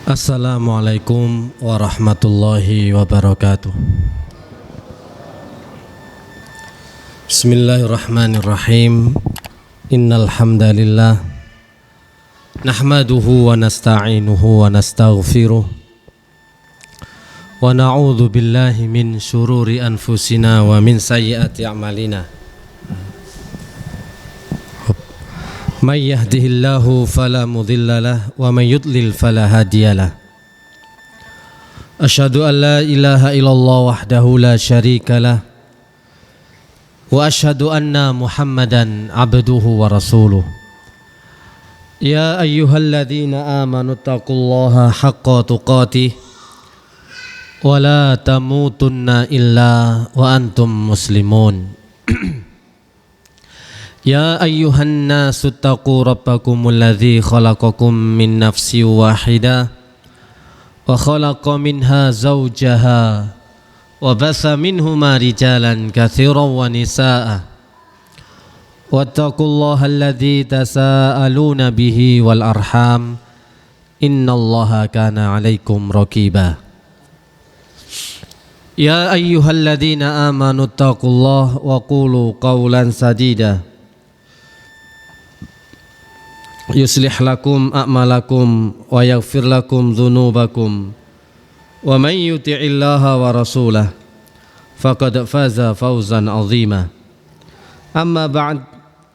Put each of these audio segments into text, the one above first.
Assalamualaikum warahmatullahi wabarakatuh. Bismillahirrahmanirrahim. Innal hamdalillah nahmaduhu wa nasta'inuhu wa nastaghfiruh wa na'udzu billahi min syururi anfusina wa min sayyiati a'malina. May yahdihillahu fala mudilla lahu wa may yudlil fala hadiya lahu. Asyhadu an la ilaha illallah wahdahu la syarika lahu wa asyhadu anna Muhammadan abduhu wa rasuluh. Ya ayyuhalladzina amanu taqullaha haqqa tuqatih wa la tamutunna illa wa antum muslimun. Ya ayyuhan nasu taqu rabbakumul ladzi khalaqakum min nafsin wahidah wa khalaqa minha zawjaha wa batha minhuma rijalan katsiran wa nisaa'a wattaqullaha alladzi tasaaluna bihi wal arham innallaha kana 'alaikum raqiba. Ya ayyuhalladzina amanu taqullaha wa qulu qawlan sadida yuslih lakum a'malakum wa yaghfir lakum dhunubakum wa man yuti'illaha wa rasulahu faqad faza fawzan 'azima. Amma ba'd,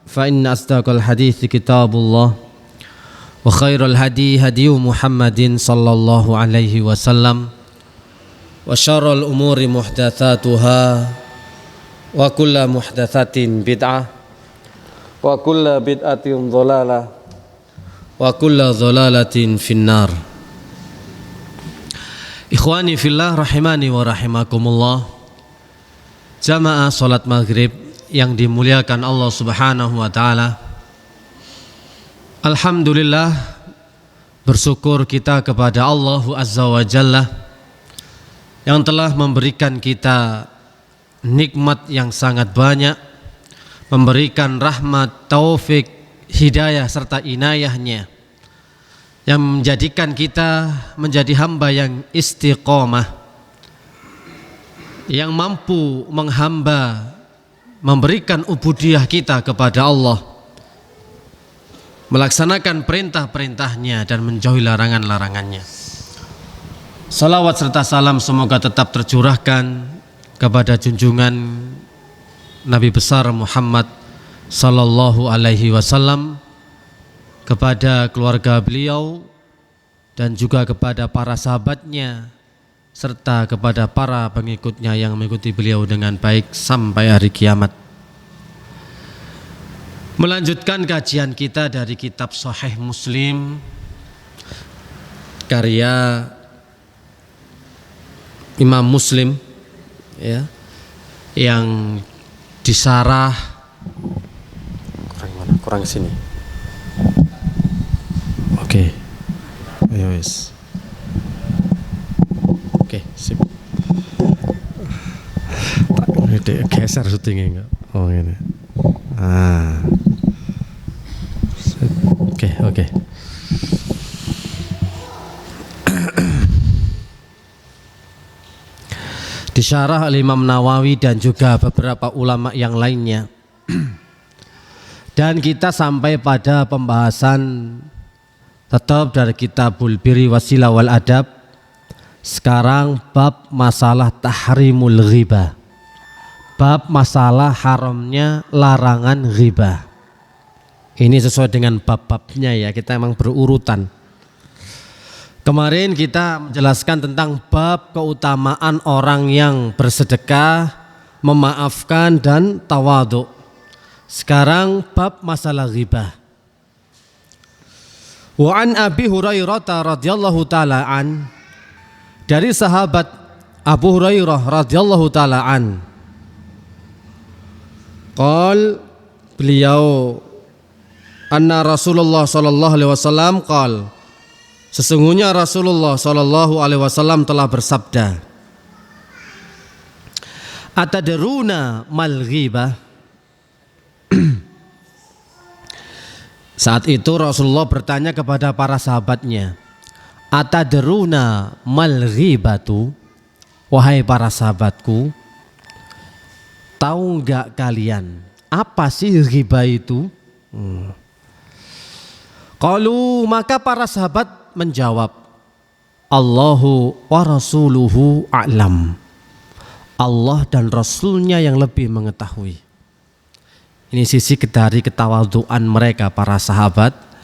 fa inna asdaqal hadithi kitabullah wa khairal hadi hadiyu Muhammadin sallallahu alaihi wasallam wa syarrul umuri muhdatsatuha wa kullu muhdatsatin bid'ah wa kullu bid'atin dhalalah wa kullu dhalalatin finnar. Ikhwani fillah rahimani wa rahimakumullah. Jamaah salat maghrib yang dimuliakan Allah subhanahu wa ta'ala, alhamdulillah, bersyukur kita kepada Allah azza wa jalla yang telah memberikan kita nikmat yang sangat banyak, memberikan rahmat, taufik, hidayah serta inayahnya yang menjadikan kita menjadi hamba yang istiqomah, yang mampu menghamba, memberikan ubudiyah kita kepada Allah, melaksanakan perintah-perintahnya dan menjauhi larangan-larangannya. Salawat serta salam semoga tetap tercurahkan kepada junjungan Nabi besar Muhammad sallallahu alaihi wasallam, kepada keluarga beliau dan juga kepada para sahabatnya serta kepada para pengikutnya yang mengikuti beliau dengan baik sampai hari kiamat. Melanjutkan kajian kita dari kitab Sahih Muslim karya Imam Muslim, ya, yang disarah kurang sini. Oke. Ayo wis. Oke, sip. Tak geser syutingnya enggak? Oh ini. Oke. Disyarah oleh Imam Nawawi dan juga beberapa ulama yang lainnya. Dan kita sampai pada pembahasan tetap dari kitabul birri wasilah wal adab. Sekarang bab masalah tahrimul ghibah, bab masalah haramnya larangan ghibah. Ini sesuai dengan bab-babnya ya, kita emang berurutan. Kemarin kita menjelaskan tentang bab keutamaan orang yang bersedekah, memaafkan dan tawadhu. Sekarang bab masalah ghibah. Wa an Abi Hurairah radhiyallahu taala an, dari sahabat Abu Hurairah radhiyallahu taala an, qol, beliau, anna Rasulullah sallallahu alaihi wasallam qol, sesungguhnya Rasulullah sallallahu alaihi wasallam telah bersabda, atadruna mal ghibah. Saat itu Rasulullah bertanya kepada para sahabatnya, Atadruna mal ghibatu, wahai para sahabatku, tahu enggak kalian apa sih ghibah itu? Qalu, maka para sahabat menjawab, Allahu wa rasuluhu a'lam. Allah dan Rasulnya yang lebih mengetahui. Ini sisi dari ketawaduan mereka para sahabat,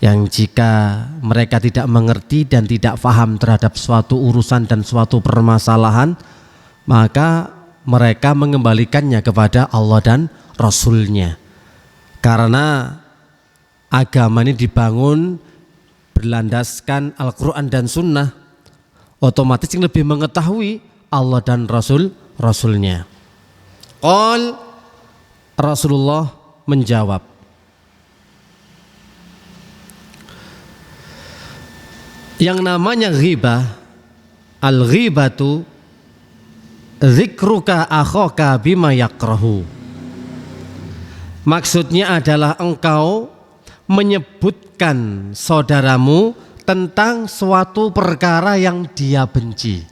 yang jika mereka tidak mengerti dan tidak paham terhadap suatu urusan dan suatu permasalahan, maka mereka mengembalikannya kepada Allah dan Rasulnya. Karena agama ini dibangun berlandaskan Al-Quran dan Sunnah, otomatis yang lebih mengetahui Allah dan Rasulnya. Rasulullah menjawab, yang namanya ghibah, al-ghibatu dzikruka akhaka bima yakrahu. Maksudnya adalah engkau menyebutkan saudaramu tentang suatu perkara yang dia benci.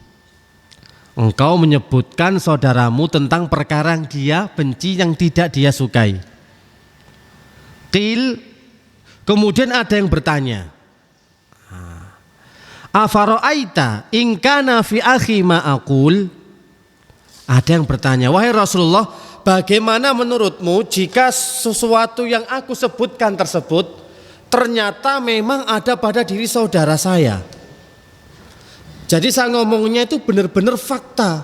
Engkau menyebutkan saudaramu tentang perkara yang dia benci, yang tidak dia sukai. Qil, kemudian ada yang bertanya, afara'aita in kana fi akhi ma aqul. Ada yang bertanya, wahai Rasulullah, bagaimana menurutmu jika sesuatu yang aku sebutkan tersebut ternyata memang ada pada diri saudara saya? Jadi saya ngomongnya itu benar-benar fakta,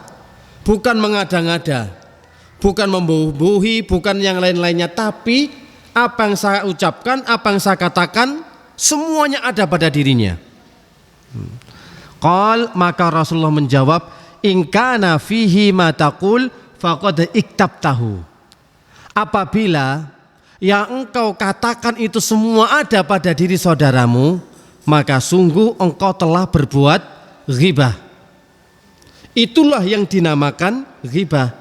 bukan mengada-ngada, bukan membuh-buhi, bukan yang lain-lainnya, tapi apa yang saya ucapkan, apa yang saya katakan, semuanya ada pada dirinya. Qal, maka Rasulullah menjawab, in kana fihi ma taqul faqad iktabtahu. Apabila yang engkau katakan itu semua ada pada diri saudaramu, maka sungguh engkau telah berbuat ghibah. Itulah yang dinamakan ghibah,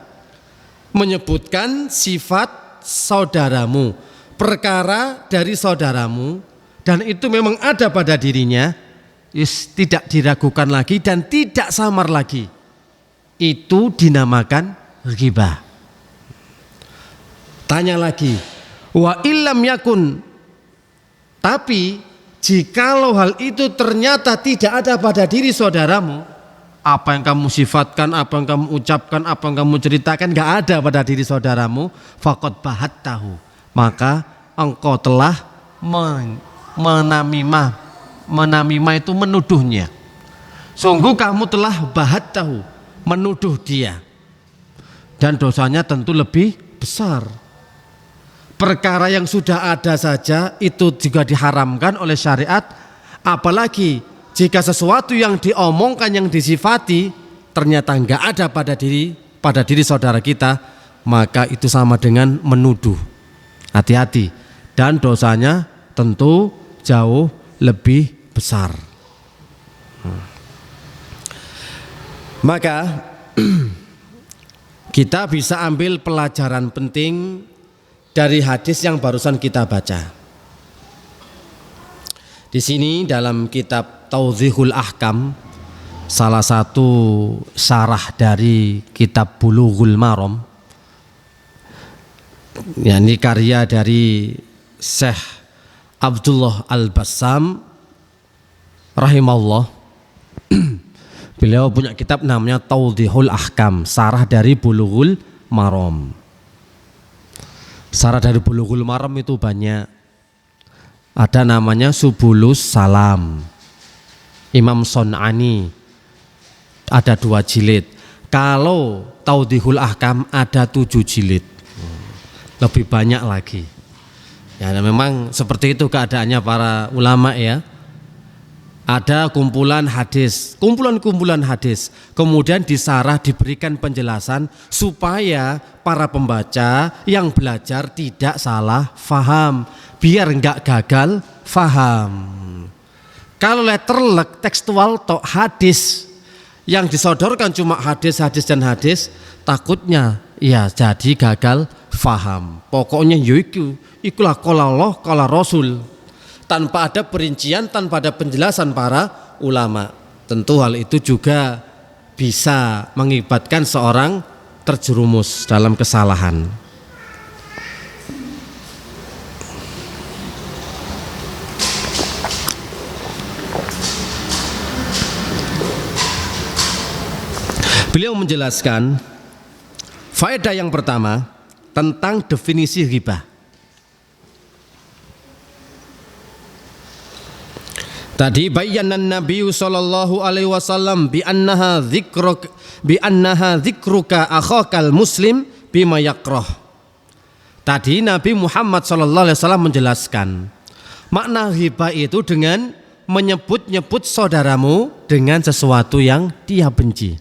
menyebutkan sifat saudaramu, perkara dari saudaramu, dan itu memang ada pada dirinya, tidak diragukan lagi dan tidak samar lagi. Itu dinamakan ghibah. Tanya lagi, wa illam yakun, tapi jikalau hal itu ternyata tidak ada pada diri saudaramu, apa yang kamu sifatkan, apa yang kamu ucapkan, apa yang kamu ceritakan gak ada pada diri saudaramu, faqad bahattahu, maka engkau telah menamimah. Menamimah itu menuduhnya. Sungguh kamu telah bahattahu, menuduh dia, dan dosanya tentu lebih besar. Perkara yang sudah ada saja itu juga diharamkan oleh syariat, apalagi jika sesuatu yang diomongkan, yang disifati ternyata enggak ada pada diri saudara kita, maka itu sama dengan menuduh. Hati-hati, dan dosanya tentu jauh lebih besar. Maka kita bisa ambil pelajaran penting dari hadis yang barusan kita baca. Di sini dalam kitab Tawdhihul Ahkam, salah satu syarah dari kitab Bulughul Maram, yakni karya dari Syekh Abdullah Al-Bassam rahimahullah. Beliau punya kitab namanya Tawdhihul Ahkam, syarah dari Bulughul Maram. Syarah dari Bulughul Maram itu banyak. Ada namanya Subulus Salam, Imam Son'ani, ada 2 jilid. Kalau Tawdhihul Ahkam ada 7 jilid, lebih banyak lagi. Ya, memang seperti itu keadaannya para ulama ya. Ada kumpulan hadis, kumpulan hadis, kemudian disarah, diberikan penjelasan supaya para pembaca yang belajar tidak salah faham, biar enggak gagal faham. Kalau letterlek tekstual tok hadis yang disodorkan cuma hadis dan hadis, takutnya ya jadi gagal faham. Pokoknya ikulah qala Allah qala Rasul, tanpa ada perincian, tanpa ada penjelasan para ulama. Tentu hal itu juga bisa mengibatkan seorang terjerumus dalam kesalahan. Beliau menjelaskan faedah yang pertama tentang definisi ghibah. Tadi bayyana Nabi sallallahu alaihi wasallam bi annaha dzikruka akhakal muslim bima yakrah. Tadi Nabi Muhammad sallallahu alaihi wasallam menjelaskan makna ghibah itu dengan menyebut-nyebut saudaramu dengan sesuatu yang dia benci.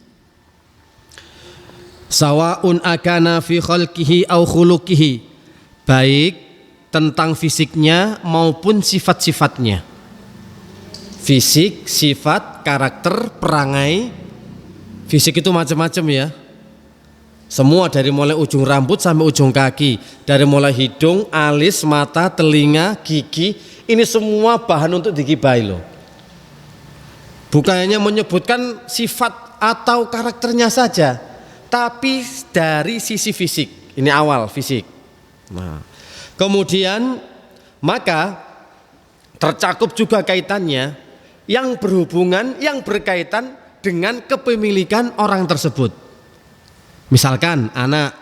Sawaun akana fi khalqihi au khuluqihi, baik tentang fisiknya maupun sifat-sifatnya. Fisik, sifat, karakter, perangai. Fisik itu macam-macam ya. Semua dari mulai ujung rambut sampai ujung kaki, dari mulai hidung, alis, mata, telinga, gigi, ini semua bahan untuk digibahi loh. Bukan hanya menyebutkan sifat atau karakternya saja, tapi dari sisi fisik. Ini awal fisik. Nah, kemudian maka tercakup juga kaitannya yang berhubungan, yang berkaitan dengan kepemilikan orang tersebut. Misalkan anak,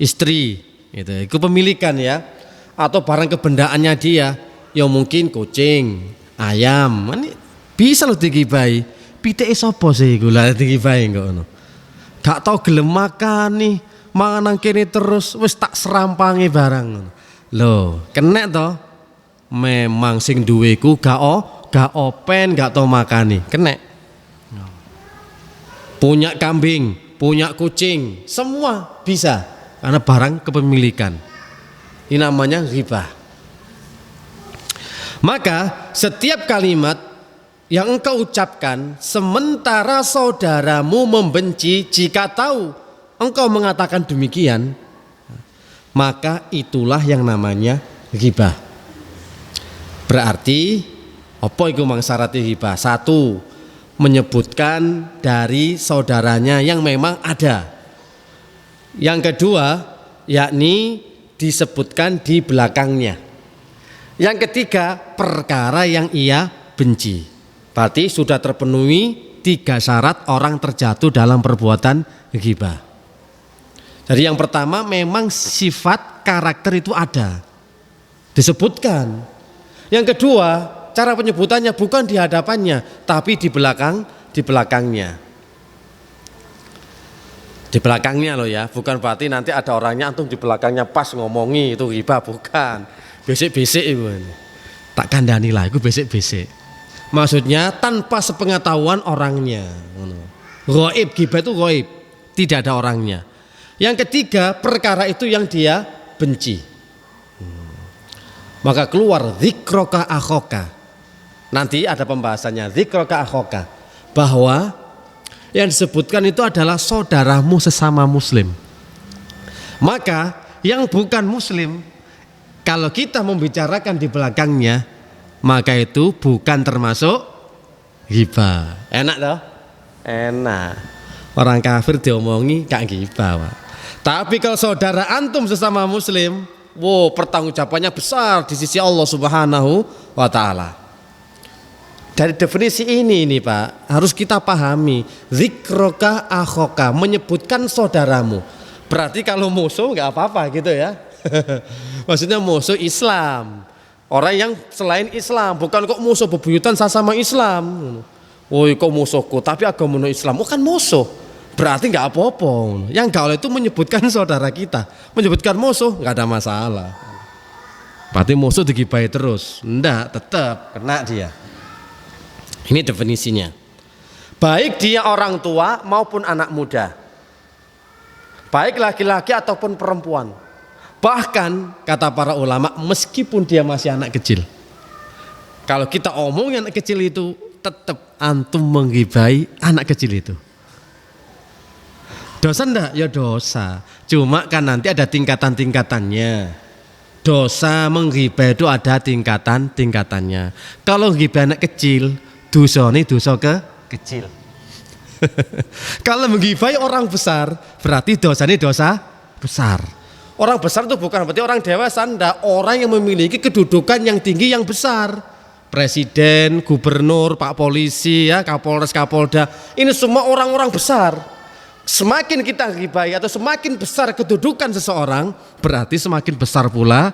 istri, itu kepemilikan ya, atau barang kebendaannya dia, ya mungkin kucing, ayam, ini bisa loh digibahi. Piteke sapa sih gula digibahi kok ngono. Gak tau gelem makan nih, mangan nang kene terus wis tak serampangi barang. Loh, kenek to? Memang sing duweku gak open, gak tau makani. Kenek. Punya kambing, punya kucing, semua bisa karena barang kepemilikan. Ini namanya ghibah. Maka setiap kalimat yang engkau ucapkan sementara saudaramu membenci, jika tahu engkau mengatakan demikian, maka itulah yang namanya ghibah. Berarti apa itu mangsarati ghibah? Satu, menyebutkan dari saudaranya yang memang ada. Yang kedua, yakni disebutkan di belakangnya. Yang ketiga, perkara yang ia benci. Berarti sudah terpenuhi 3 syarat orang terjatuh dalam perbuatan ghibah. Jadi yang pertama memang sifat karakter itu ada, disebutkan. Yang kedua, cara penyebutannya bukan di hadapannya, tapi di belakangnya. Di belakangnya loh ya, bukan berarti nanti ada orangnya antum di belakangnya pas ngomongi itu ghibah, bukan. Besik-besik itu. Tak kandani lah, itu besik-besik. Maksudnya tanpa sepengetahuan orangnya. Ghaib, ghibah itu ghaib, tidak ada orangnya. Yang ketiga, perkara itu yang dia benci. Maka keluar dzikroka akhoka. Nanti ada pembahasannya dzikroka akhoka, bahwa yang disebutkan itu adalah saudaramu sesama muslim. Maka yang bukan muslim, kalau kita membicarakan di belakangnya, maka itu bukan termasuk ghibah. Enak toh? Enak. Orang kafir diomongi gak ghibah, Pak. Tapi kalau saudara antum sesama muslim, wow, pertanggungjawabannya besar di sisi Allah Subhanahu wa taala. Dari definisi ini Pak, harus kita pahami, dzikroka akhoka, menyebutkan saudaramu. Berarti kalau musuh nggak apa-apa gitu ya. Maksudnya musuh Islam. Orang yang selain Islam, bukan kok musuh bebuyutan sama Islam. Woi kok musuhku, tapi agama Islam, kan musuh. Berarti nggak apa-apa. Yang gaul itu menyebutkan saudara kita, menyebutkan musuh nggak ada masalah. Berarti musuh digibahi terus, enggak, tetap kena dia. Ini definisinya. Baik dia orang tua maupun anak muda, baik laki-laki ataupun perempuan. Bahkan kata para ulama, meskipun dia masih anak kecil, kalau kita omongin anak kecil itu, tetap antum menggibahi anak kecil itu. Dosa enggak? Ya dosa. Cuma kan nanti ada tingkatan-tingkatannya. Dosa menggibah itu ada tingkatan-tingkatannya. Kalau menggibah anak kecil, dosane dosa kecil. Kalau menggibai orang besar berarti dosanya dosa besar. Orang besar itu bukan berarti orang dewasa, enggak, orang yang memiliki kedudukan yang tinggi yang besar. Presiden, gubernur, pak polisi, ya, kapolres, kapolda, ini semua orang-orang besar. Semakin kita gibai atau semakin besar kedudukan seseorang, berarti semakin besar pula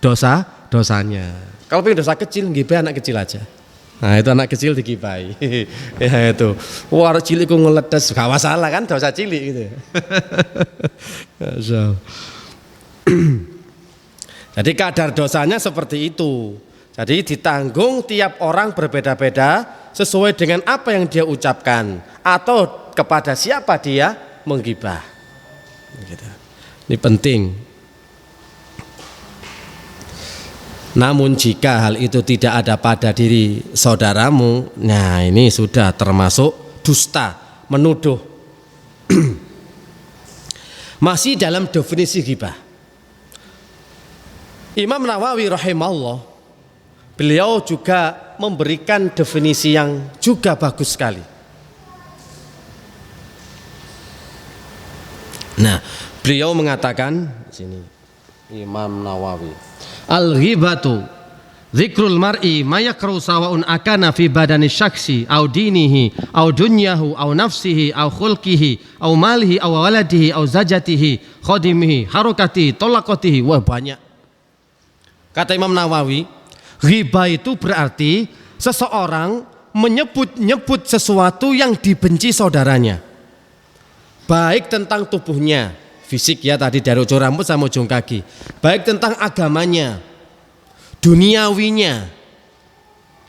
dosanya. Kalau pengen dosa kecil, gibai anak kecil aja. Nah itu anak kecil digibai. Ya itu. Wah cilik ku ngeledes, gak masalah kan dosa cilik gitu. Jadi kadar dosanya seperti itu. Jadi ditanggung tiap orang berbeda-beda sesuai dengan apa yang dia ucapkan atau kepada siapa dia menggibah. Gitu. Ini penting. Namun jika hal itu tidak ada pada diri saudaramu, nah ini sudah termasuk dusta, menuduh. Masih dalam definisi ghibah. Imam Nawawi rahimahullah, beliau juga memberikan definisi yang juga bagus sekali. Nah, beliau mengatakan sini Imam Nawawi, al-ghibatu dzikrul mar'i ma yakrahu sawa'un akana fi badani syakhsi au dinihi au dunyahu au nafsihi au khulqihi au malihi au waladihi au zajatihi khadimihi harakati talaqatihi. Wah banyak. Kata Imam Nawawi, ghibah itu berarti seseorang menyebut-nyebut sesuatu yang dibenci saudaranya, baik tentang tubuhnya, fisik ya tadi dari ujung rambut sama ujung kaki, baik tentang agamanya, duniawinya,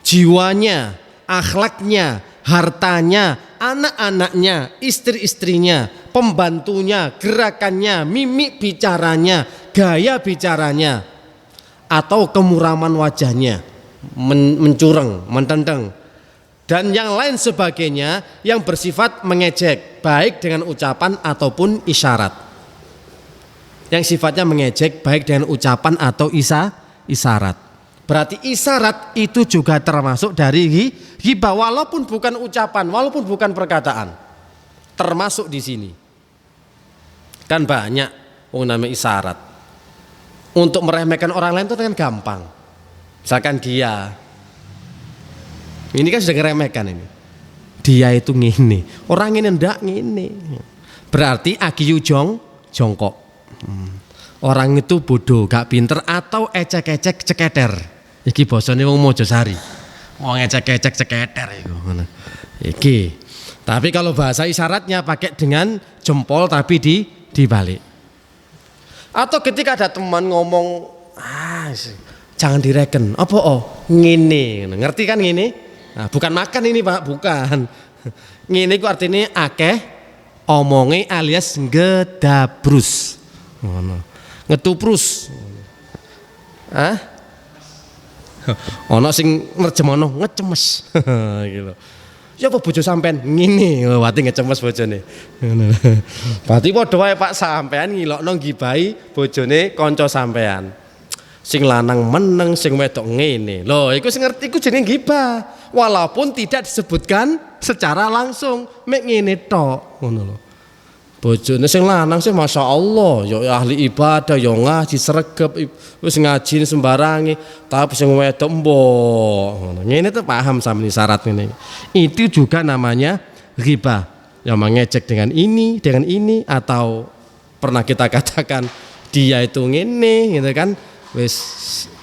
jiwanya, akhlaknya, hartanya, anak-anaknya, istri-istrinya, pembantunya, gerakannya, mimik bicaranya, gaya bicaranya, atau kemuraman wajahnya, mencureng, mentendeng, dan yang lain sebagainya yang bersifat mengejek, baik dengan ucapan ataupun isyarat. Yang sifatnya mengejek baik dengan ucapan atau isyarat. Berarti isyarat itu juga termasuk dari ghibah, walaupun bukan ucapan, walaupun bukan perkataan, termasuk di sini. Kan banyak namanya isyarat. Untuk meremehkan orang lain itu kan gampang. Misalkan dia, ini kan sudah ngeremehkan ini. Dia itu ngini, orang ini ndak ngini. Berarti agiyu jongkok. Orang itu bodoh, gak pinter atau ecek-ecek ceketer. Iki bosone wong Mojosari. Wong ecek-ecek ceketer iku. Iki. Tapi kalau bahasa isyaratnya pakai dengan jempol tapi dibalik. Atau ketika ada teman ngomong, jangan direken. Apa ngene, ngerti kan ngene? Nah, bukan makan ini Pak, bukan. Ngene ku artinya akeh omonge alias ngedabrus. Ngetuprus. Ono sing nerjemono ngecemes. Gitu. Ya apa bojo sampean ngene, wati ngecemes bojone. Berarti padha wae Pak sampean ngilokno ngibahi bojone kanca sampean. Sing lanang meneng, sing wedok ngene. Loh, iku sing ngerti iku jenenge ghibah. Walaupun tidak disebutkan secara langsung, mek ngene tok, ngono lho. Bojone sing lanang sih Masya Allah, ya ahli ibadah, ya ngaji sregep, wis ngaji sembarangi, tapi sing wedok mbok. Ngene tuh paham sampeyan syarat ini. Itu juga namanya ghibah. Yang mengejek dengan ini atau pernah kita katakan dia itu ngene gitu kan. Wis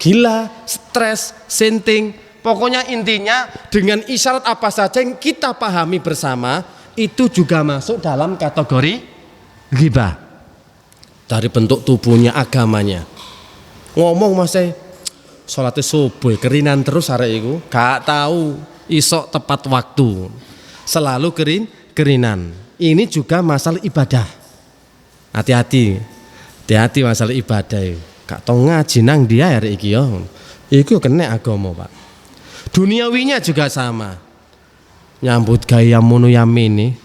gila, stres, senting. Pokoknya intinya dengan isyarat apa saja yang kita pahami bersama itu juga masuk dalam kategori ghibah. Dari bentuk tubuhnya, agamanya. Ngomong masih sholat subuh kerinan terus hari itu, gak tahu isok tepat waktu, selalu kerinan. Ini juga masalah ibadah. Hati-hati masalah ibadah. Gak tahu ngaji nang dia hari iki yo. Iku kena agama Pak. Duniawinya juga sama. Nyambut gaya mono yamene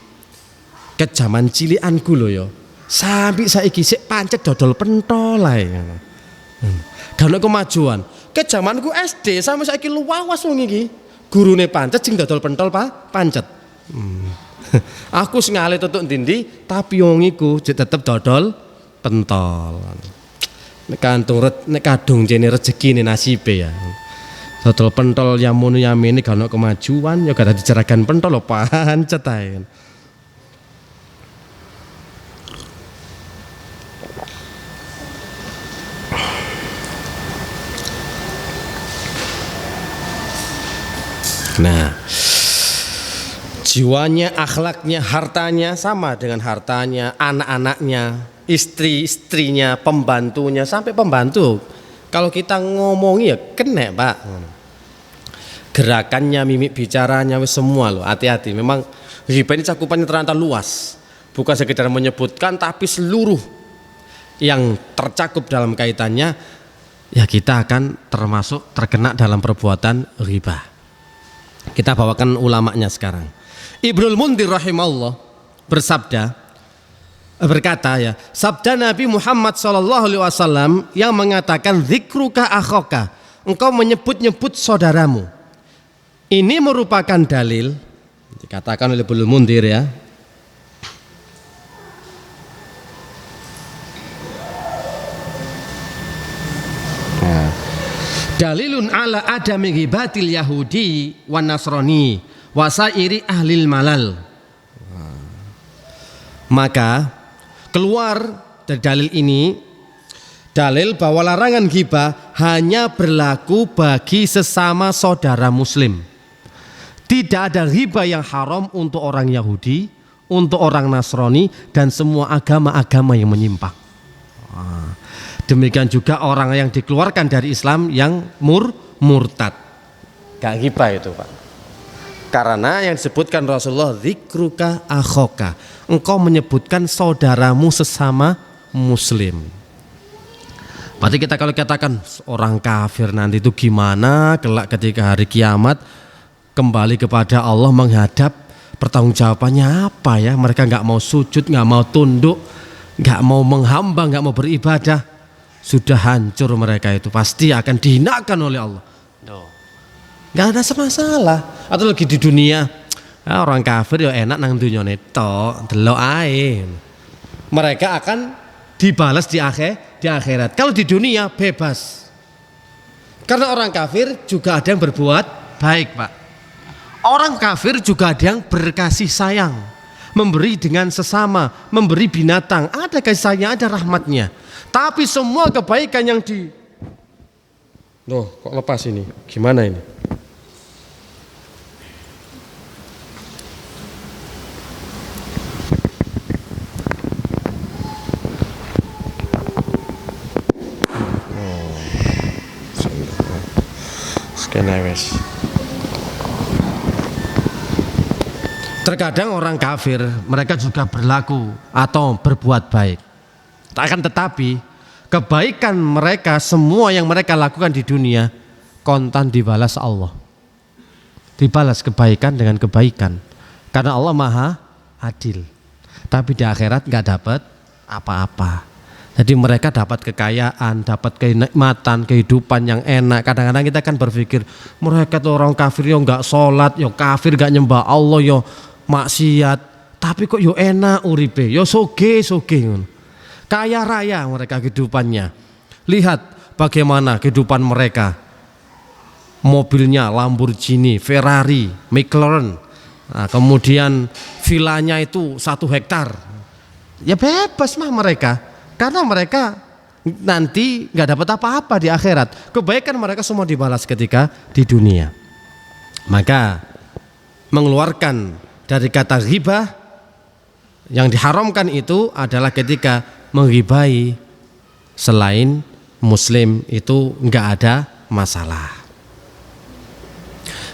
ke zaman cilianku lho ya. Sampai saiki sik pancet dodol pentol ae. Kan kemajuan. Ke zamanku SD sampai saiki luwawas wong iki. gurune pancet sing dodol pentol pancet. Aku sing ngale tutuk ndi tapi wong iku tetep dodol pentol. Nek kadung jene rezekine nasibe ya. Dodol pentol yamun yamene gak ono kemajuan ya gak dadi jeragan pentol lho pancet ae. Nah, jiwanya, akhlaknya, hartanya sama dengan hartanya, anak-anaknya, istri-istrinya, pembantunya, sampai pembantu. Kalau kita ngomongi ya kena Pak. Gerakannya, mimik bicaranya, semua loh. Hati-hati. Memang ghibah ini cakupannya ternyata luas. Bukan sekedar menyebutkan, tapi seluruh yang tercakup dalam kaitannya, ya kita akan termasuk terkena dalam perbuatan ghibah. Kita bawakan ulamanya sekarang. Ibnul Mundhir rahimahullah berkata ya, sabda Nabi Muhammad SAW yang mengatakan dzikruka akhaka, engkau menyebut-nyebut saudaramu. Ini merupakan dalil, dikatakan oleh Ibnul Mundhir ya. Dalilun ala adami ghibatil Yahudi wa Nasrani wasairi ahlil malal. Maka keluar dari dalil ini dalil bahwa larangan ghibah hanya berlaku bagi sesama saudara muslim. Tidak ada ghibah yang haram untuk orang Yahudi, untuk orang Nasrani dan semua agama-agama yang menyimpang. Demikian juga orang yang dikeluarkan dari Islam yang murtad. Gak ghibah itu Pak. Karena yang disebutkan Rasulullah dzikruka akhaka, engkau menyebutkan saudaramu sesama muslim. Berarti kita kalau katakan orang kafir nanti itu gimana kelak ketika hari kiamat kembali kepada Allah menghadap, pertanggungjawabannya apa ya? Mereka nggak mau sujud, nggak mau tunduk, nggak mau menghamba, nggak mau beribadah. Sudah hancur mereka itu, pasti akan dihinakan oleh Allah. Nggak ada masalah. Atau lagi di dunia, orang kafir ya enak nang dunia neto, delok ae. Mereka akan dibalas di akhirat. Kalau di dunia bebas. Karena orang kafir juga ada yang berbuat baik Pak. Orang kafir juga ada yang berkasih sayang, memberi dengan sesama, memberi binatang, ada kasih sayang, ada rahmatnya. Tapi semua kebaikan yang Loh, kok lepas ini? Gimana ini? Terkadang orang kafir mereka juga berlaku atau berbuat baik. Akan tetapi kebaikan mereka, semua yang mereka lakukan di dunia kontan dibalas Allah. Dibalas kebaikan dengan kebaikan. Karena Allah Maha Adil. Tapi di akhirat nggak dapat apa-apa. Jadi mereka dapat kekayaan, dapat kenikmatan, kehidupan yang enak. Kadang-kadang kita kan berpikir mereka tuh orang kafir yo nggak sholat, yo kafir nggak nyembah Allah, yo maksiat. Tapi kok yo enak uripe, yo soge. Kaya raya mereka kehidupannya. Lihat bagaimana kehidupan mereka. Mobilnya Lamborghini, Ferrari, McLaren. Nah, kemudian vilanya itu 1 hektar. Ya bebas mah mereka. Karena mereka nanti nggak dapat apa-apa di akhirat. Kebaikan mereka semua dibalas ketika di dunia. Maka mengeluarkan dari kata ghibah yang diharamkan itu adalah ketika menghibai selain muslim, itu nggak ada masalah.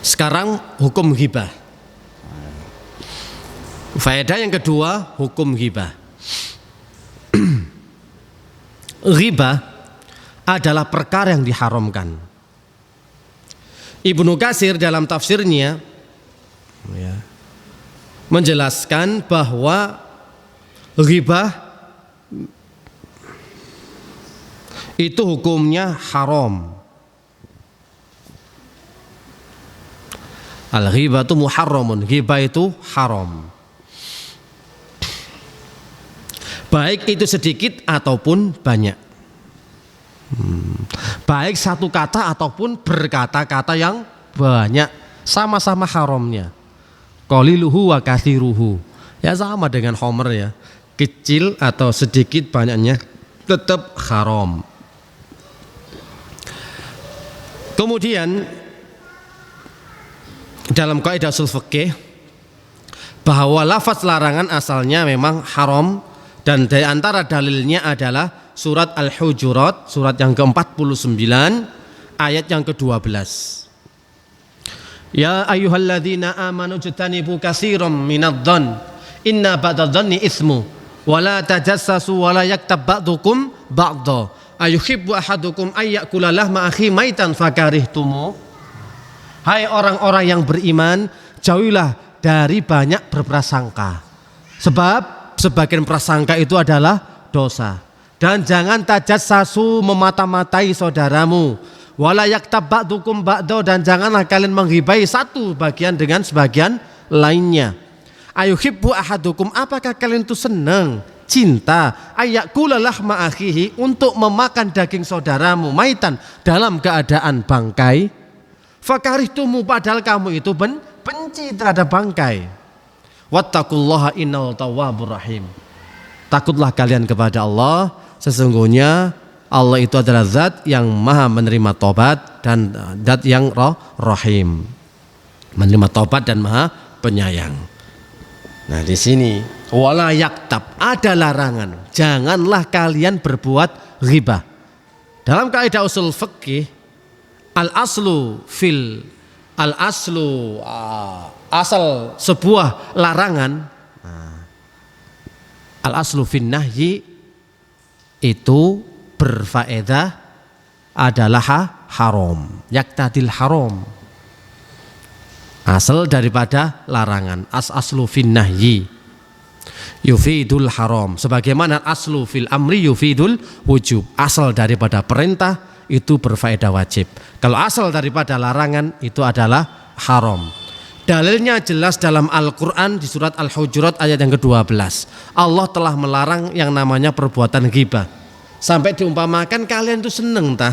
Sekarang hukum ghibah. Faedah yang kedua, hukum ghibah. Ghibah adalah perkara yang diharamkan. Ibnu Katsir dalam tafsirnya menjelaskan bahwa ghibah itu hukumnya haram. Al-ghibatu muharramun, ghibah itu haram. Baik itu sedikit ataupun banyak. Baik satu kata ataupun berkata-kata yang banyak, sama-sama haramnya. Qaliluhu wa katsiruhu. Ya sama dengan homer ya. Kecil atau sedikit banyaknya tetap haram. Kemudian dalam kaidah ushul fikih bahwa lafaz larangan asalnya memang haram, dan dari antara dalilnya adalah surat Al-Hujurat, surat yang ke-49 ayat yang ke-12. Ya ayyuhalladzina amanu jtanibu katsiran minadh-dhann inna ba'dadh-dhanni itsmu wa la tajassasu wa la yaktab ba'dukum ba'dha ayuhibbu ahadukum ayyakula lahma akhi maitan fakarihtumu. Hai orang-orang yang beriman, jauhilah dari banyak berprasangka, sebab sebagian prasangka itu adalah dosa. Dan jangan tajassasu, memata-matai saudaramu. Wala yaktab ba'dukum ba'da, dan janganlah kalian menghibai satu bagian dengan sebagian lainnya. Ayuhibbu ahadukum, apakah kalian itu senang, cinta, ayakula lahma akhihi, untuk memakan daging saudaramu maitan, dalam keadaan bangkai. Fakarihtumu, padahal kamu itu benci terhadap bangkai. Wattaqullaha innal tawwabur rahim. Takutlah kalian kepada Allah, sesungguhnya Allah itu adalah zat yang maha menerima tobat dan zat yang rahim, menerima tobat dan maha penyayang. Nah di sini wala yaktab, ada larangan, janganlah kalian berbuat ghibah. Dalam kaidah usul fikih, asal sebuah larangan, al-aslu fin nahyi itu berfaedah adalah haram, yaktadil haram. Asal daripada larangan, aslu fin nahyi yufidul haram, sebagaimana aslu fil amri yufidul wujub. Asal daripada perintah itu berfaedah wajib. Kalau asal daripada larangan itu adalah haram. Dalilnya jelas dalam Al-Quran di surat Al-Hujurat ayat yang ke-12. Allah telah melarang yang namanya perbuatan ghibah. Sampai diumpamakan kalian itu seneng tah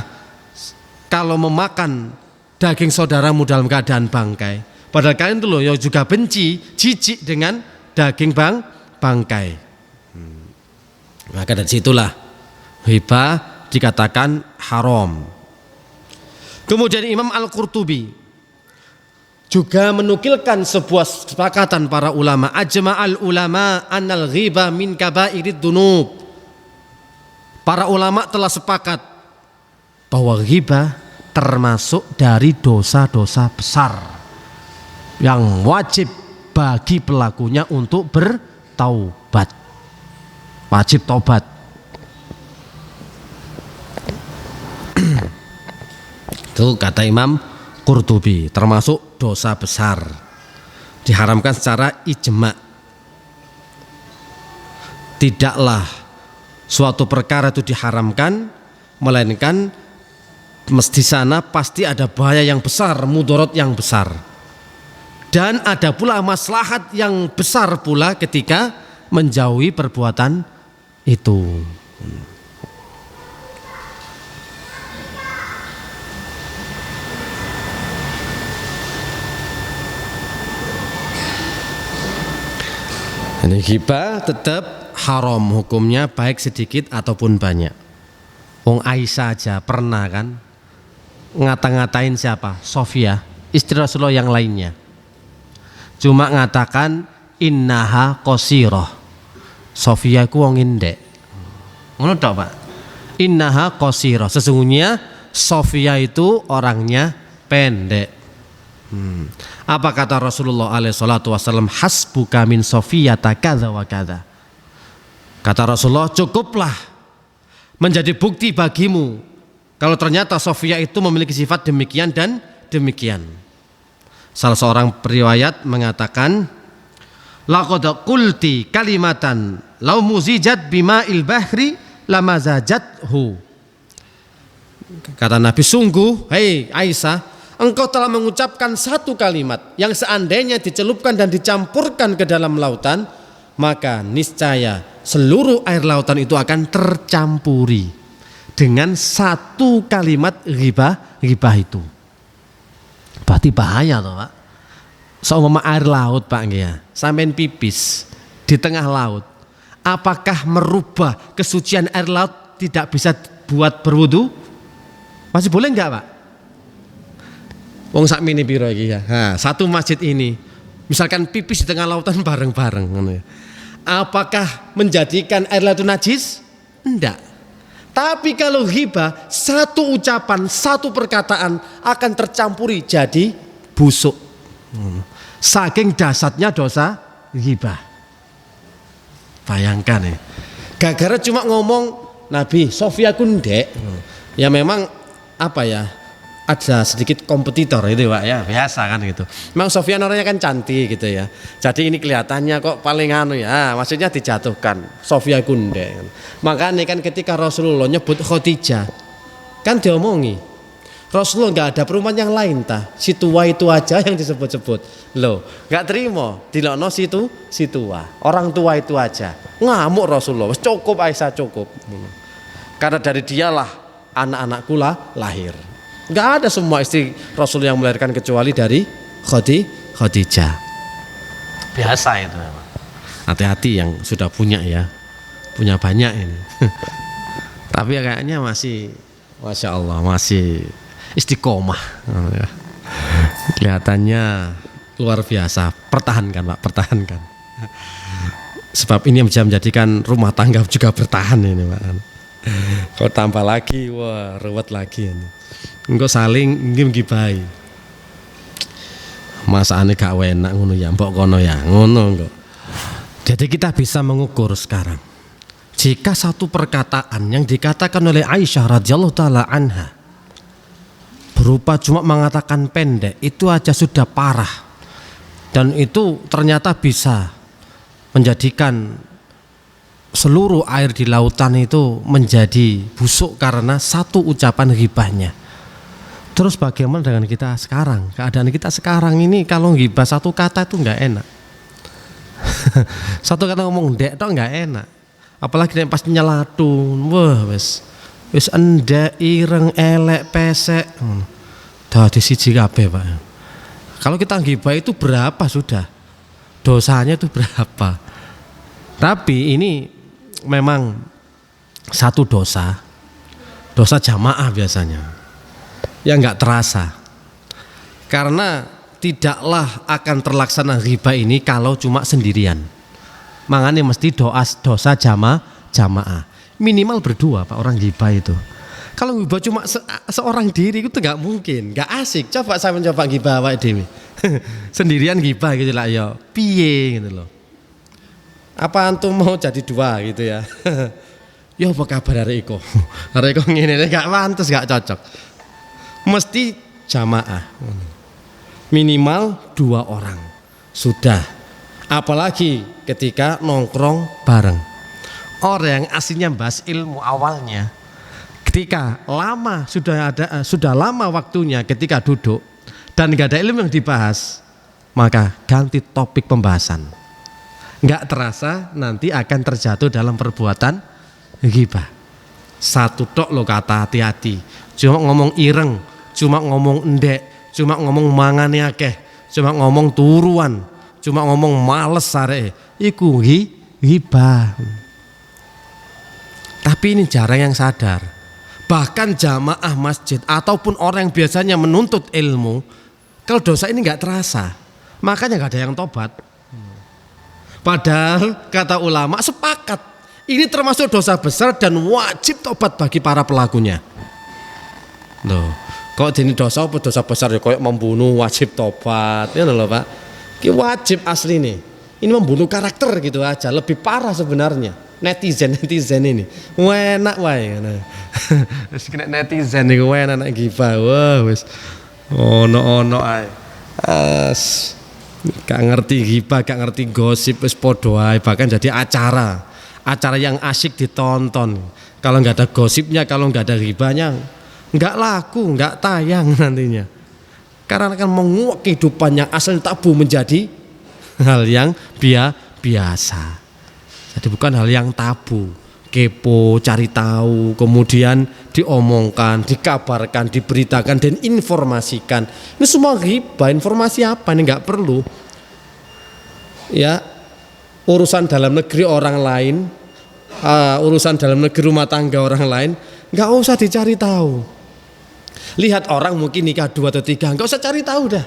kalau memakan daging saudaramu dalam keadaan bangkai. Padahal kalian itu loh ya juga benci, jijik dengan daging bangkai. Maka dari situlah ghibah dikatakan haram. Kemudian Imam Al-Qurtubi juga menukilkan sebuah kesepakatan para ulama. Ajma'al ulama annal ghibah min kabairid dunub. Para ulama telah sepakat bahwa ghibah termasuk dari dosa-dosa besar yang wajib bagi pelakunya untuk bertaubat. Wajib taubat. Itu kata Imam Qurtubi, termasuk dosa besar, diharamkan secara ijma. Tidaklah suatu perkara itu diharamkan melainkan mesti sana pasti ada bahaya yang besar, mudarat yang besar, dan ada pula maslahat yang besar pula ketika menjauhi perbuatan itu. Ini ghibah tetap haram hukumnya, baik sedikit ataupun banyak. Wong Aisyah aja pernah kan ngata-ngatain siapa? Sofia, istri Rasulullah yang lainnya. Cuma ngatakan innaha qasirah. Sofia ku wong indek. Ngono tok, Pak. Innaha qasirah. Sesungguhnya Sofia itu orangnya pendek. Apa kata Rasulullah alaihi salatu wasallam? Hasbuka min Sofiyata kadza wa kadza. Kata Rasulullah, cukuplah menjadi bukti bagimu kalau ternyata Sofia itu memiliki sifat demikian dan demikian. Salah seorang periwayat mengatakan, laqad qulti kalimatan law muzijat bima'il bahri lamazajathu. Kata Nabi, sungguh hei Aisyah, engkau telah mengucapkan satu kalimat yang seandainya dicelupkan dan dicampurkan ke dalam lautan, maka niscaya seluruh air lautan itu akan tercampuri dengan satu kalimat ghibah itu. Berarti bahaya toh, Pak. Seumpama air laut, Pak, ya, sampean pipis di tengah laut, apakah merubah kesucian air laut tidak bisa buat berwudu? Masih boleh enggak, Pak? Wong sak mini piro iki ya. Nah, satu masjid ini misalkan pipis di tengah lautan bareng-bareng, apakah menjadikan air laut itu najis? Enggak. Tapi kalau ghibah, satu ucapan, satu perkataan akan tercampuri jadi busuk. Saking dasarnya dosa ghibah. Bayangkan ya. Gara-gara cuma ngomong Nabi Sofia Kundek, ya memang apa ya, ada sedikit kompetitor itu, Pak, ya, biasa kan gitu. Memang Sofia orangnya kan cantik gitu ya. Jadi ini kelihatannya kok paling anu ya, maksudnya dijatuhkan Sofia Kundek. Makanya kan ketika Rasulullah nyebut Khadijah, kan diomongi Rasulullah nggak ada perumpamaan yang lain tah, si tua itu aja yang disebut-sebut. Loh, nggak terima, dilokno si tua, orang tua itu aja. Ngamuk Rasulullah, cukup Aisyah cukup. Karena dari dialah anak-anakku lahir. Nggak ada semua istri Rasul yang melahirkan kecuali dari Khadijah. Biasa itu. Hati-hati yang sudah punya ya, punya banyak ini. Tapi ya kayaknya masih, Masya Allah, masih istiqomah. Kelihatannya luar biasa. Pertahankan, Pak, pertahankan. Sebab ini bisa menjadikan rumah tangga juga bertahan ini, Pak. Kalau tambah lagi, wah ruwet lagi ini. Engko saling ngibahi. Masane gak enak ngono ya, mbok kono ya, ngono kok. Jadi kita bisa mengukur sekarang. Jika satu perkataan yang dikatakan oleh Aisyah radhiyallahu taala anha berupa cuma mengatakan pendek, itu aja sudah parah. Dan itu ternyata bisa menjadikan seluruh air di lautan itu menjadi busuk karena satu ucapan ghibahnya. Terus bagaimana dengan kita sekarang? Keadaan kita sekarang ini kalau ghibah satu kata itu nggak enak. Satu kata ngomong ndek itu nggak enak. Apalagi pas nyelatun, wah wis endek, ireng, elek, pesek. Dadi siji kabeh, Pak. Kalau kita ghibah itu berapa sudah? Dosanya itu berapa? Tapi ini memang satu dosa jamaah biasanya. Yang nggak terasa, karena tidaklah akan terlaksana ghibah ini kalau cuma sendirian. Makanya mesti dosa jamaah minimal berdua, Pak, orang ghibah itu. Kalau ghibah cuma seorang diri itu nggak mungkin, nggak asik. Coba saya mencoba ghibah Pak Dewi sendirian ghibah gitu lah ya, piye gitu loh. Apa antum mau jadi dua gitu ya? Ya apa kabar hari iko? Hari iko ngene nggak pantes, nggak cocok. Mesti jamaah, minimal 2 orang sudah. Apalagi ketika nongkrong bareng orang yang aslinya bahas ilmu awalnya, ketika lama sudah lama waktunya ketika duduk dan nggak ada ilmu yang dibahas, maka ganti topik pembahasan. Nggak terasa nanti akan terjatuh dalam perbuatan ghibah. Satu tok lo kata, hati-hati. Cuma ngomong ireng, cuma ngomong endek, cuma ngomong mangane akeh, cuma ngomong turuan, cuma ngomong males sare, iku ghibah. Tapi ini jarang yang sadar. Bahkan jamaah masjid ataupun orang yang biasanya menuntut ilmu, kalau dosa ini nggak terasa, makanya nggak ada yang tobat. Padahal kata ulama sepakat, ini termasuk dosa besar dan wajib tobat bagi para pelakunya. Loh, kok ini dosa apa dosa besar ya, kayak membunuh wajib tobat ya loh, Pak. Ini wajib asli nih. Ini membunuh karakter gitu aja, lebih parah sebenarnya. Netizen ini enak wae. Wis kena netizen niku enak ghibah. Wah wis ono ae. Gak ngerti ghibah, gak ngerti gosip, wis padha ae, bahkan jadi acara yang asyik ditonton. Kalau nggak ada gosipnya, kalau nggak ada ghibahnya, nggak laku, nggak tayang nantinya. Karena akan menguak kehidupan yang asalnya tabu menjadi hal yang biasa. Jadi bukan hal yang tabu. Kepo, cari tahu, kemudian diomongkan, dikabarkan, diberitakan dan informasikan. Ini semua ghibah. Informasi apa ini nggak perlu. Ya, urusan dalam negeri orang lain, urusan dalam negeri rumah tangga orang lain, nggak usah dicari tahu. Lihat orang mungkin nikah 2 atau 3, nggak usah cari tahu dah.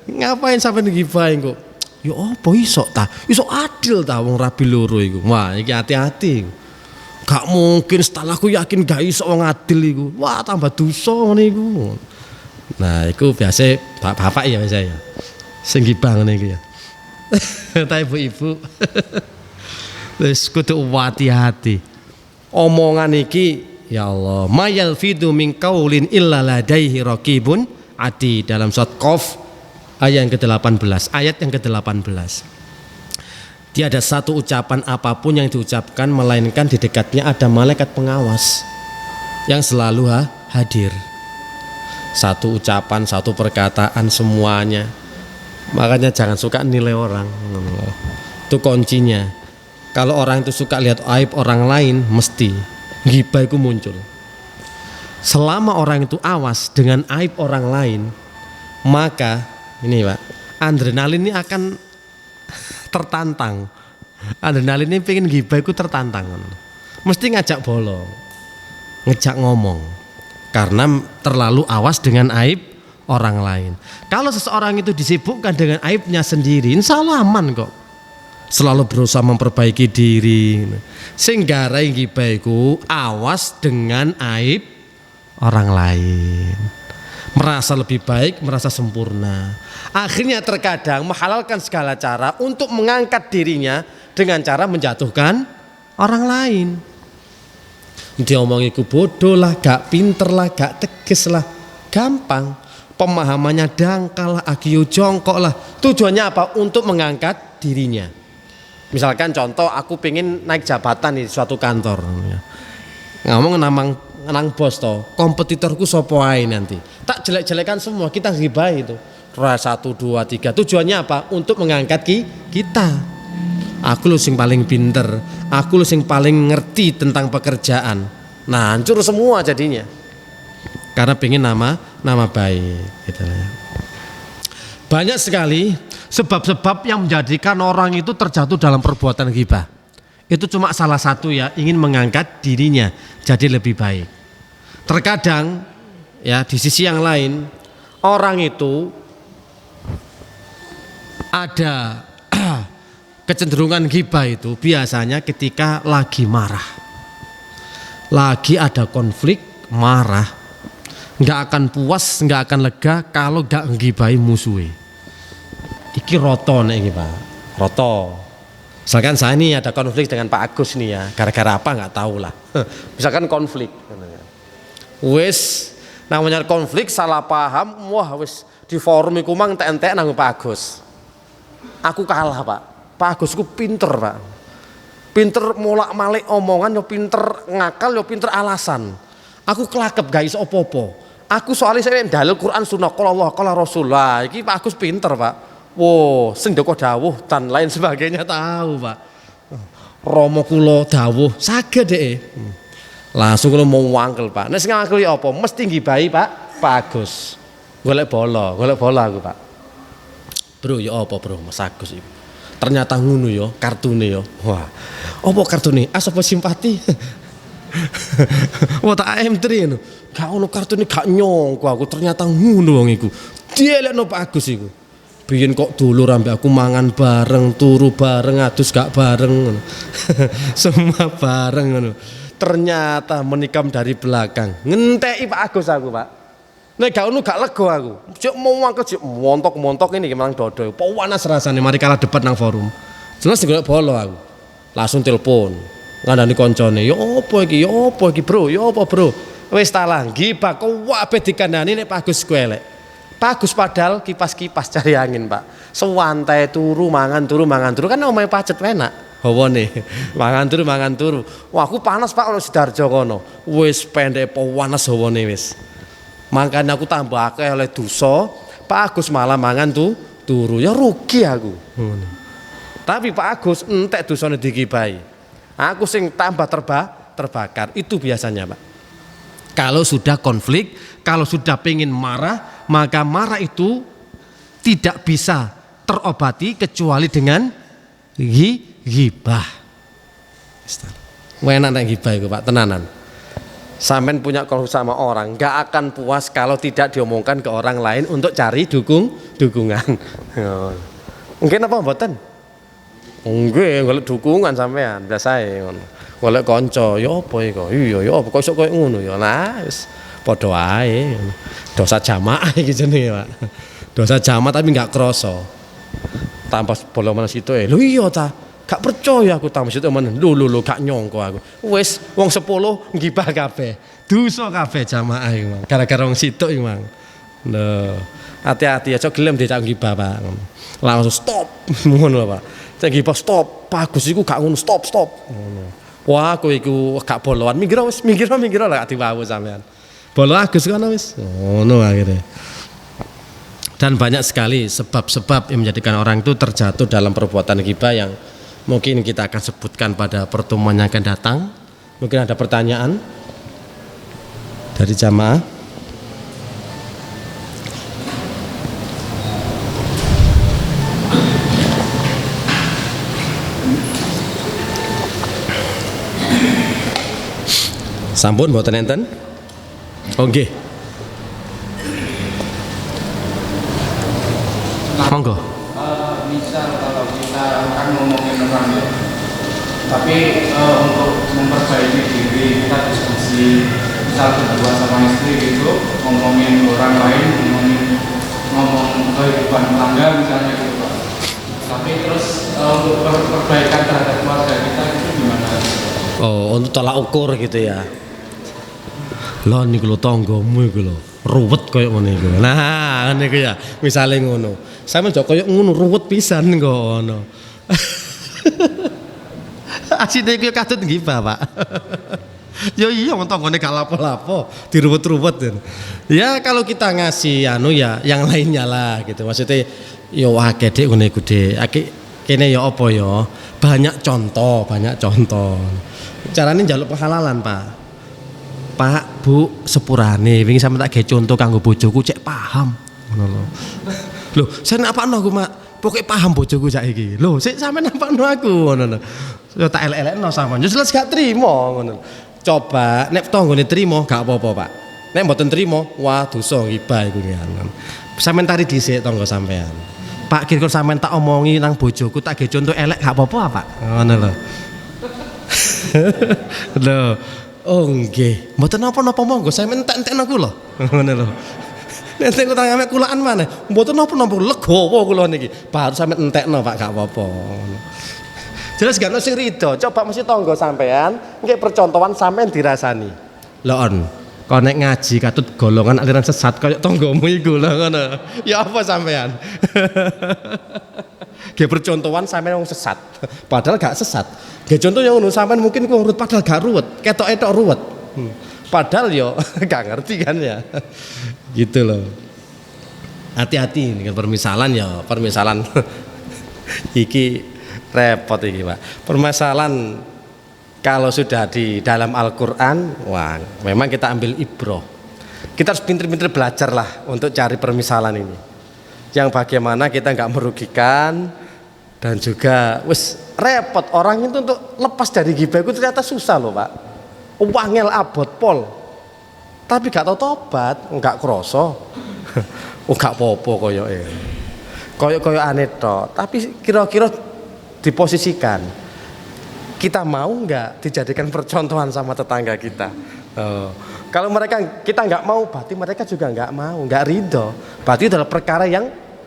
Ngapain sampai ngibahin kok? Ya apa iso ta? Iso adil ta wong rabi loro iku. Wah, iki hati-hati. Gak mungkin, setelah aku yakin gak iso wong adil iku. Wah, tambah dosa ngene iku. Nah, iku biasa bapak ya biasa ya. Sing gibah ngene iki ya. Ta ibu-ibu. Wis kudu hati-hati. Omongan iki ya Allah, mayal fidu min qaulin illa ladaihi raqibun ati dalam surat Qaf ayat yang ke-18, ayat yang ke-18. Tiada satu ucapan apapun yang diucapkan melainkan di dekatnya ada malaikat pengawas yang selalu hadir. Satu ucapan, satu perkataan semuanya. Makanya jangan suka nilai orang. Itu kuncinya. Kalau orang itu suka lihat aib orang lain, mesti ghibah itu muncul. Selama orang itu awas dengan aib orang lain, maka ini Pak, adrenalin ini akan tertantang. Adrenalin ini pengen ghibah itu tertantang. Mesti ngajak bolong, ngejak ngomong. Karena terlalu awas dengan aib orang lain. Kalau seseorang itu disibukkan dengan aibnya sendiri, insya Allah aman kok. Selalu berusaha memperbaiki diri. Sehingga ghibah itu awas dengan aib orang lain. Merasa lebih baik, merasa sempurna. Akhirnya terkadang menghalalkan segala cara untuk mengangkat dirinya dengan cara menjatuhkan orang lain. Dia omongiku bodoh lah, gak pinter lah, gak tegas lah, gampang. Pemahamannya dangkal lah, agio jongkok lah. Tujuannya apa? Untuk mengangkat dirinya. Misalkan contoh, aku pengen naik jabatan di suatu kantor. Ngomong nang bos toh, kompetitorku sopo ae nanti. Tak jelek-jelekan semua, kita ghibah itu. 1, 2, 3. Tujuannya apa? Untuk mengangkat kita. Aku lo sing paling pinter, aku lo sing paling ngerti tentang pekerjaan. Nah, hancur semua jadinya. Karena pengen nama baik gitu ya. Banyak sekali sebab-sebab yang menjadikan orang itu terjatuh dalam perbuatan ghibah. Itu cuma salah satu ya, ingin mengangkat dirinya jadi lebih baik. Terkadang ya di sisi yang lain orang itu ada kecenderungan ghibah itu biasanya ketika lagi marah, lagi ada konflik, marah, nggak akan puas, nggak akan lega kalau nggak nggibahi musuhe. Iki roto nih Pak, roto. Misalkan saya ini ada konflik dengan Pak Agus nih ya, gara-gara apa nggak tahu lah. Misalkan konflik, wis namanya konflik salah paham, wah wis di forum iku mang entek nang Pak Agus. Aku kalah Pak. Pak Agus ku pinter Pak. Pinter molak-malik omongan, yo pinter ngakal, yo pinter alasan. Aku kelakep gak iso apa-apa. Aku soalnya saya dalil Quran Sunnah qala Allah qala Rasulullah. Iki Pak Agus pinter Pak. Wow, sing ndoko dawuh dan lain sebagainya tahu Pak. Romo kula dawuh saged dhek. Langsung kula mau wangkel Pak. Nek sing ngangkel ya apa? Mesti ngibahi Pak Agus. Golek bola aku Pak. Bro ya apa bro Mas Agus itu. Ternyata ngono ya kartune ya. Wah. Apa kartune? Asapa simpati? Wah tak AM3 ngono. Gak ono kartune gak nyongko aku ternyata ngono wong iku. Dielekno Pak Agus iku. Biyen kok dulur ambek aku mangan bareng, turu bareng, adus gak bareng. Semua bareng ngono. Ternyata menikam dari belakang. Ngenteki Pak Agus aku, Pak. Nek gak ono gak lega aku. Cuk mau mangkel cuk montok-montok ini gimana dodo. Panas rasane mari kalah debat nang forum. Jelas golek bola aku. Langsung telepon. Ngandani koncone, "Ya apa iki? Ya apa iki, Bro? Ya apa, Bro?" Wis talah ghibah kabeh dikandani nek Pak Agus ku elek. Pak Agus padahal kipas-kipas cari angin, Pak. Sewantai turu mangan kan omahe pacet enak. Hawane. Mangan turu. Wah, aku panas Pak ono Sidarjo kono. Wis pendek panas hawane wis. Makanya aku tambah akeh oleh dosa, Pak Agus malah mangan turu, ya rugi aku. Tapi Pak Agus entek dosane digibahi. Aku sing tambah terbakar. Itu biasanya, Pak. Kalau sudah konflik, kalau sudah pengen marah, maka marah itu tidak bisa terobati kecuali dengan ghibah. Enak nek ghibah itu, Pak, tenanan. Sampean punya konflik sama orang, nggak akan puas kalau tidak diomongkan ke orang lain untuk cari dukungan. Mungkin apa mboten? Nggih, golek dukungan sampean biasae ngono. Golek kanca, ya apa iku? Iya, ya apa kok iso koyo ngono ya. Nah, wis padha wae. Dosa jamaah iki jenenge, Pak. Dosa jamaah tapi enggak krasa. Tanpa bolongan situ lho iya ta. Gak percaya aku tambah situ men. Lho gak nyongko aku. Wis wong 10 ngibah kabeh. Dosa kabeh jamaah iki, Mang. Gara-gara wong situ iki, Mang. Lho, hati-hati aja gelem dicak ngibah, Pak. Langsung stop ngono lho, Pak. Cek ngibah stop. Bagus iku gak ngono, stop. Ngono. Wah, aku iku gak boloan, minggir lah gak diwawu sampean. Bolo Agus kan wis. Ngono akhirnya. Dan banyak sekali sebab-sebab yang menjadikan orang itu terjatuh dalam perbuatan ghibah yang mungkin kita akan sebutkan pada pertemuan yang akan datang. Mungkin ada pertanyaan dari jamaah. Sampun mboten enten? Oh nggih. Monggo. Misal kalau kita kan ngomongin orang ya, tapi untuk memperbaiki diri kita diskusi, misal berdua sama istri itu ngomongin orang lain, ngomong kehidupan tangga misalnya gitu Pak. Tapi terus untuk perbaikan terhadap keluarga kita itu gimana? Oh, untuk tolak ukur gitu ya. Lah niku lho tanggamu iku lho, ruwet koyo ngene iku. Nah, ngene iku ya, misale ngono. Sampe njok koyo ngono ruwet pisan kok ngono. Asine iku kadut ngibah, Pak. Ya iya wong tanggane gak lapo-lapo, diruwet-ruwet. Ya kalau kita ngasih ya yang lainnya lah gitu. Maksudnya ya akeh Dik ngene iku Dik. Kene ya apa ya? Banyak contoh. Carane njaluk penghalalan, Pak. Pak, Bu, sepurane wingi sampe tak gawe contoh kanggo bojoku cek paham ngono lho. Lho, saya napakno aku, Mak. Pokoke paham bojoku saiki. Lho, sik sampe napakno aku ngono lho. Ya tak elek-elekno sampean. Ya jelas gak trimo ngono. Coba nek tanggane trimo gak apa-apa, Pak. Nek mboten trimo, wah dosa ghibah iku kan. Sampeyan tari dhisik tangga sampean. Pak, kira-kira sampean tak omongi nang bojoku tak gawe contoh elek gak apa-apa, Pak. Ngono lho. Lho. Oh nggih, mboten napa-napa monggo sampeyan entek-entekno kula. Ngono lho. Nek entek utang ame kulaan maneh, mboten napa-napa legowo kula niki. Baru sampeyan entekno Pak gak apa-apa. Jelas gak ono sing rido. Coba mesti tangga sampean nggih percontohan sampean dirasani. Lho on, kok nek ngaji katut golongan aliran sesat kaya tanggamu iku lho ngono. Ya apa sampean? Nggih percontohan sampean wong sesat. Padahal gak sesat. Nggih contoh yang ngono sampean mungkin ku urut padahal gak ruwet, ketok-etok ruwet. Padahal yo gak ngerti kan ya. Gitu loh. Hati-hati dengan permisalan ya, permisalan iki repot iki, Pak. Permasalahan kalau sudah di dalam Al-Qur'an, wah, memang kita ambil ibroh. Kita harus pinter-pinter belajar lah untuk cari permisalan ini. Yang bagaimana kita nggak merugikan dan juga wis repot orang itu untuk lepas dari ghibah itu ternyata susah loh, Pak. Wangel abot pol. Tapi gak tau tobat, enggak kroso. Gak popo koyoke. Koyo aneh tok, tapi kira-kira diposisikan. Kita mau enggak dijadikan percontohan sama tetangga kita? Kalau kita enggak mau, berarti mereka juga enggak mau, enggak ridho. Berarti adalah perkara yang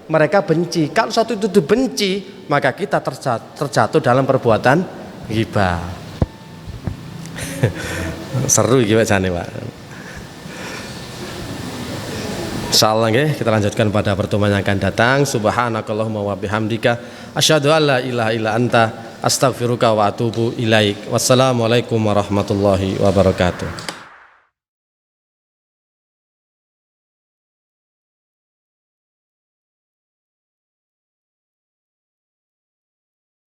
mereka benci. Kalau satu itu dibenci, maka kita terjatuh dalam perbuatan ghibah. Seru iki wacane, Pak. Insyaallah nggih, kita lanjutkan pada pertemuan yang akan datang. Subhanakallahumma wa bihamdika asyhadu an la ilaha illa anta astaghfiruka wa atubu ilaik. Wassalamualaikum warahmatullahi wabarakatuh.